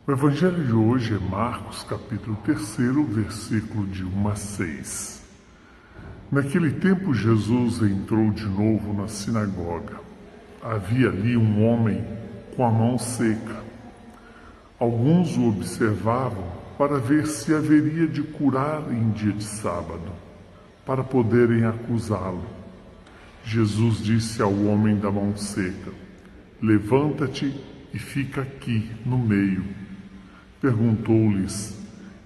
O evangelho de hoje é Marcos, capítulo 3, versículo de 1 a 6. Naquele tempo, Jesus entrou de novo na sinagoga. Havia ali um homem com a mão seca. Alguns o observavam para ver se haveria de curar em dia de sábado, para poderem acusá-lo. Jesus disse ao homem da mão seca: "Levanta-te e fica aqui no meio." Perguntou-lhes: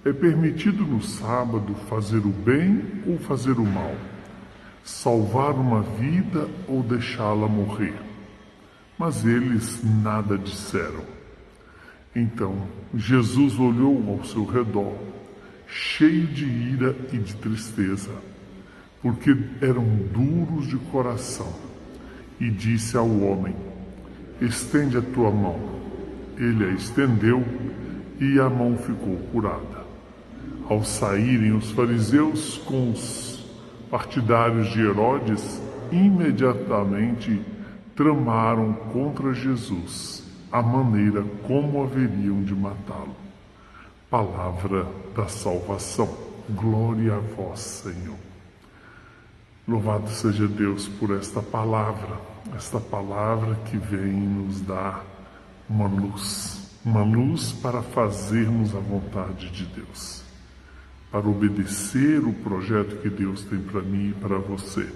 "É permitido no sábado fazer o bem ou fazer o mal? Salvar uma vida ou deixá-la morrer?" Mas eles nada disseram. Então Jesus olhou ao seu redor, cheio de ira e de tristeza, porque eram duros de coração, e disse ao homem: "Estende a tua mão." Ele a estendeu e a mão ficou curada. Ao saírem os fariseus com os partidários de Herodes, imediatamente tramaram contra Jesus a maneira como haveriam de matá-lo. Palavra da salvação. Glória a vós, Senhor. Louvado seja Deus por esta palavra que vem nos dar uma luz para fazermos a vontade de Deus, para obedecer o projeto que Deus tem para mim e para você.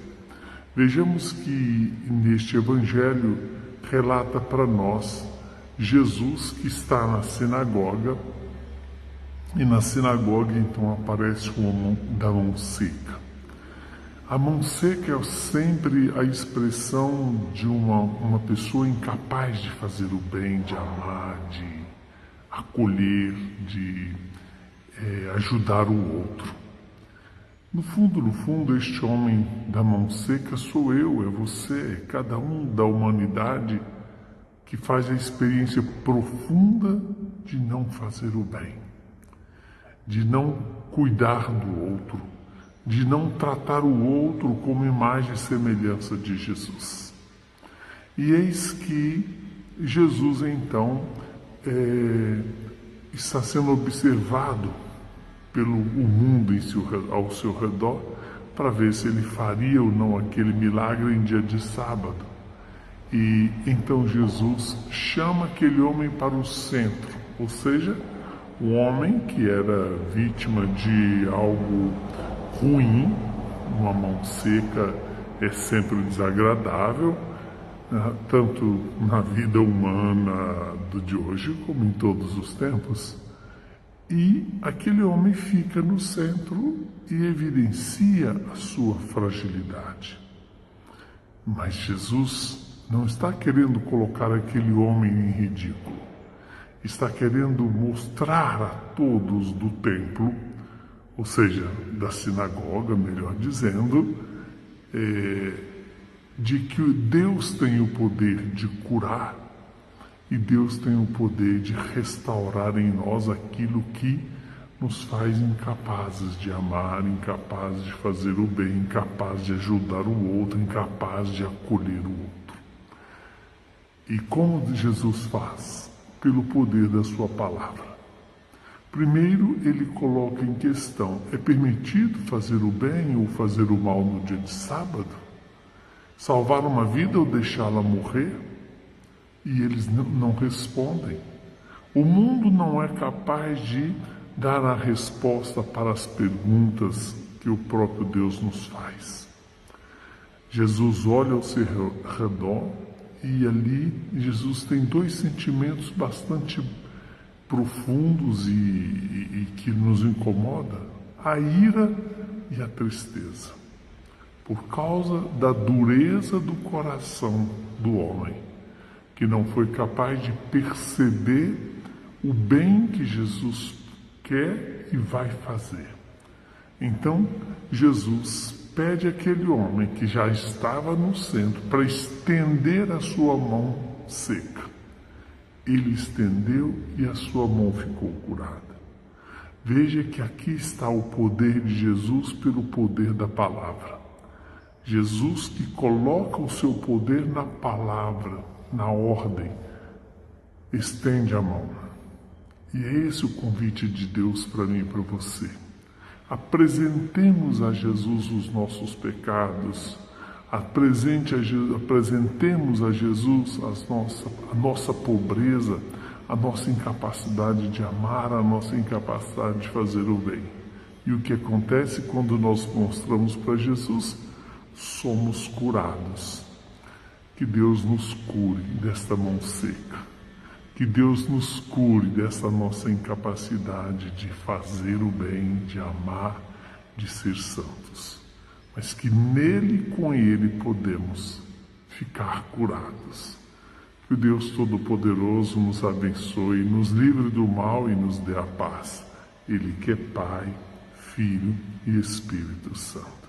Vejamos que neste evangelho relata para nós Jesus que está na sinagoga, e na sinagoga então aparece o homem da mão seca. A mão seca é sempre a expressão de uma pessoa incapaz de fazer o bem, de amar, de acolher, de ajudar o outro. No fundo, este homem da mão seca sou eu, é você, é cada um da humanidade que faz a experiência profunda de não fazer o bem, de não cuidar do outro, de não tratar o outro como imagem e semelhança de Jesus. E eis que Jesus, então, está sendo observado pelo mundo ao seu redor para ver se ele faria ou não aquele milagre em dia de sábado. E então Jesus chama aquele homem para o centro, ou seja, o homem que era vítima de algo ruim. Uma mão seca é sempre desagradável, tanto na vida humana de hoje como em todos os tempos. E aquele homem fica no centro e evidencia a sua fragilidade. Mas Jesus não está querendo colocar aquele homem em ridículo. Está querendo mostrar a todos do templo, ou seja, da sinagoga, melhor dizendo, de que Deus tem o poder de curar e Deus tem o poder de restaurar em nós aquilo que nos faz incapazes de amar, incapazes de fazer o bem, incapazes de ajudar o outro, incapazes de acolher o outro. E como Jesus faz? Pelo poder da sua palavra. Primeiro, ele coloca em questão: é permitido fazer o bem ou fazer o mal no dia de sábado? Salvar uma vida ou deixá-la morrer? E eles não respondem. O mundo não é capaz de dar a resposta para as perguntas que o próprio Deus nos faz. Jesus olha ao seu redor e ali Jesus tem dois sentimentos bastante profundos e que nos incomoda: a ira e a tristeza, por causa da dureza do coração do homem, que não foi capaz de perceber o bem que Jesus quer e vai fazer. Então, Jesus pede àquele homem que já estava no centro para estender a sua mão seca. Ele estendeu e a sua mão ficou curada. Veja que aqui está o poder de Jesus pelo poder da palavra. Jesus que coloca o seu poder na palavra, na ordem, estende a mão E é esse o convite de Deus para mim e para você. Apresentemos a Jesus os nossos pecados, apresentemos a Jesus a nossa pobreza, a nossa incapacidade de amar, a nossa incapacidade de fazer o bem. E o que acontece quando nós mostramos para Jesus? Somos curados. Que Deus nos cure desta mão seca. Que Deus nos cure dessa nossa incapacidade de fazer o bem, de amar, de ser santos. Mas que nele, com ele, podemos ficar curados. Que o Deus Todo-Poderoso nos abençoe, nos livre do mal e nos dê a paz. Ele que é Pai, Filho e Espírito Santo.